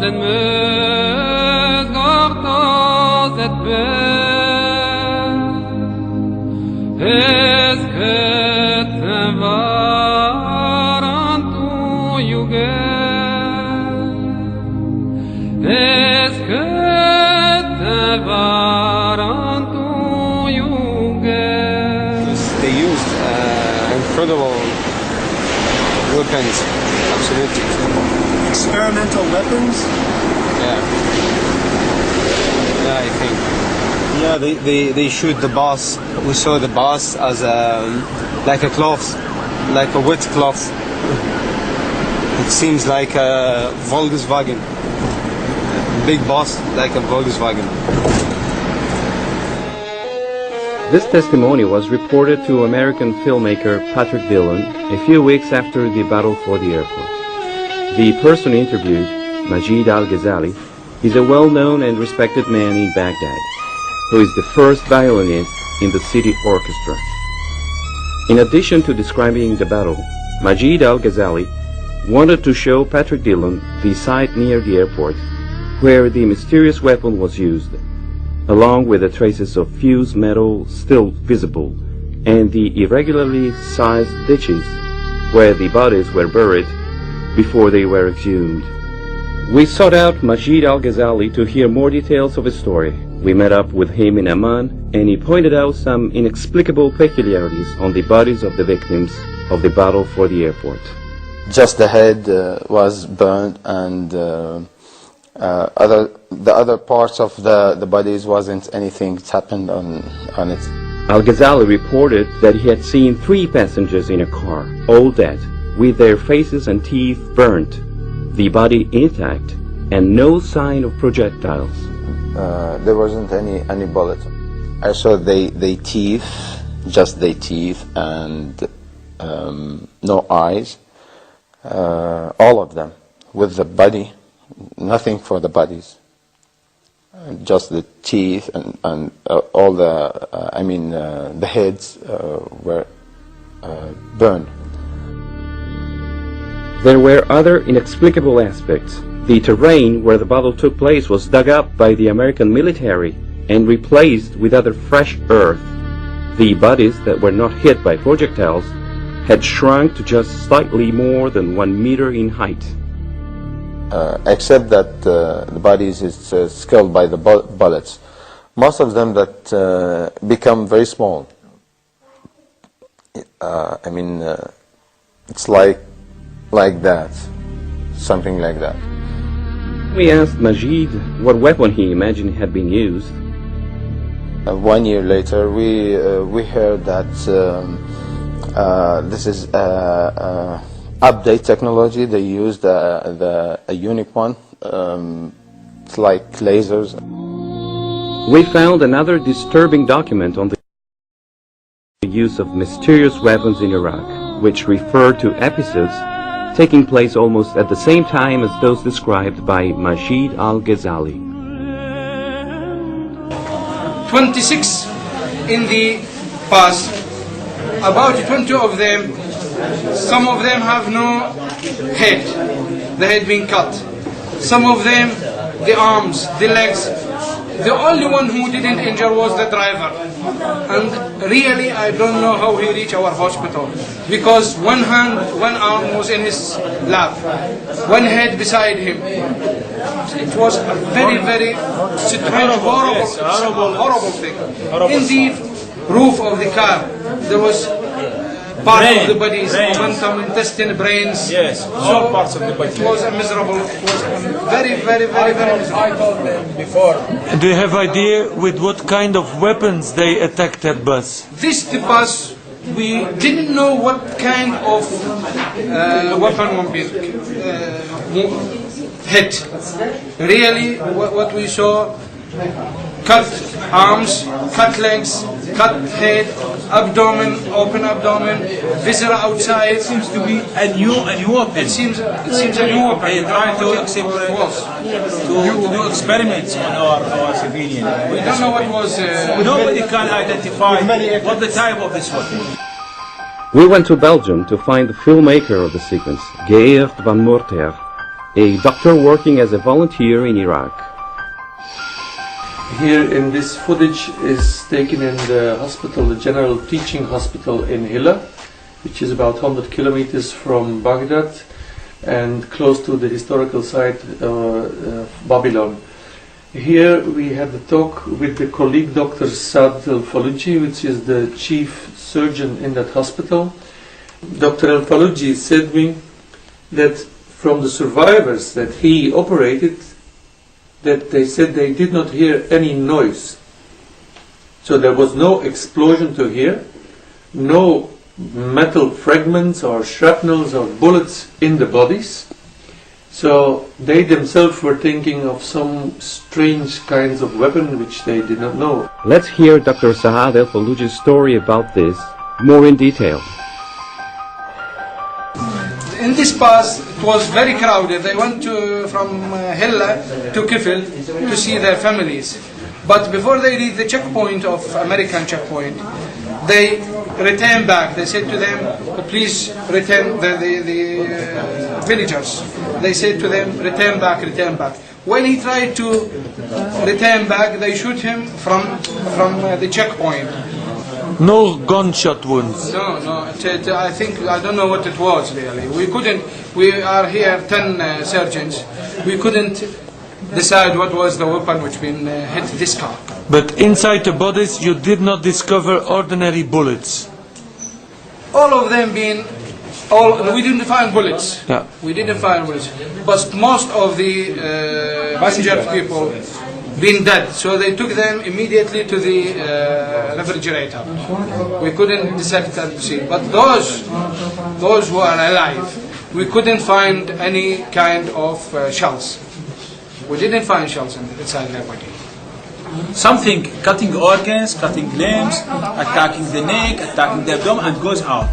den mözgartas et bed, es kötte varan tu juge, es kötte varan tu juge. They used incredible weapons, absolutely. Experimental weapons? Yeah, I think. Yeah, they shoot the boss. We saw the boss as like a cloth, like a wet cloth. It seems like a Volkswagen. Big boss, like a Volkswagen. This testimony was reported to American filmmaker Patrick Dillon a few weeks after the battle for the airport. The person interviewed, Majid Al-Ghazali, is a well-known and respected man in Baghdad, who is the first violinist in the city orchestra. In addition to describing the battle, Majid Al-Ghazali wanted to show Patrick Dillon the site near the airport where the mysterious weapon was used, along with the traces of fused metal still visible and the irregularly sized ditches where the bodies were buried before they were exhumed. We sought out Majid Al-Ghazali to hear more details of his story. We met up with him in Amman, and he pointed out some inexplicable peculiarities on the bodies of the victims of the battle for the airport. Just the head was burned, and the other parts of the bodies wasn't anything that happened on it. Al-Ghazali reported that he had seen 3 passengers in a car, all dead, with their faces and teeth burnt, the body intact, and no sign of projectiles. There wasn't any bullet. I saw they teeth, just their teeth, and no eyes. All of them, with the body, nothing for the bodies. Just the teeth and all the, the heads were burned. There were other inexplicable aspects. The terrain where the battle took place was dug up by the American military and replaced with other fresh earth. The bodies that were not hit by projectiles had shrunk to just slightly more than 1 meter in height. Except that the bodies is killed by the bullets. Most of them that become very small. It's like that, something like that. We asked Majid what weapon he imagined had been used. 1 year later, we heard that this is update technology. They used a unique one. It's like lasers. We found another disturbing document on the use of mysterious weapons in Iraq, which refer to episodes taking place almost at the same time as those described by Majid Al-Ghazali. 26 in the past, about 20 of them, some of them have no head, the head being cut. Some of them, the arms, the legs. The only one who didn't injure was the driver. And really, I don't know how he reached our hospital, because one arm was in his lap, one head beside him. It was a very, very strange, horrible thing. In the roof of the car, there was part of the bodies, momentum, intestine, brains. Yes, all parts of the body. It was miserable. It was very, very, very, very miserable. I told them before. Do you have idea with what kind of weapons they attacked that bus? The bus, we didn't know what kind of weapon would be hit. Really, what we saw, cut arms, cut legs, cut head, abdomen, open abdomen, viscera outside. It seems to be a new weapon. It seems a new weapon. They try to do experiments on our civilian. We don't know what was. Nobody can identify what the type of this weapon. We went to Belgium to find the filmmaker of the sequence, Geert van Moorter, a doctor working as a volunteer in Iraq. Here in this footage is taken in the hospital, the General Teaching Hospital in Hilla, which is about 100 kilometers from Baghdad and close to the historical site of Babylon. Here we had a talk with the colleague Dr. Saad Al-Faluji, which is the chief surgeon in that hospital. Dr. Al-Faluji said me that from the survivors that he operated, that they said they did not hear any noise. So there was no explosion to hear, no metal fragments or shrapnels or bullets in the bodies. So they themselves were thinking of some strange kinds of weapon which they did not know. Let's hear Dr. Saad Al-Faluji's story about this more in detail. In this pass, it was very crowded. They went from Hilla to Kifil to see their families. But before they reached the checkpoint of American checkpoint, they returned back. They said to them, please return, the villagers. They said to them, return back, return back. When he tried to return back, they shoot him from the checkpoint. No gunshot wounds. No. I don't know what it was really. We are here 10 surgeons. We couldn't decide what was the weapon which been hit this car. But inside the bodies you did not discover ordinary bullets. All of them we didn't find bullets. Yeah. We didn't find bullets. But most of the injured people been dead, so they took them immediately to the refrigerator. We couldn't dissect and see. But those who are alive, we couldn't find any kind of shells. We didn't find shells inside their body. Something cutting organs, cutting limbs, attacking the neck, attacking the abdomen, and goes out.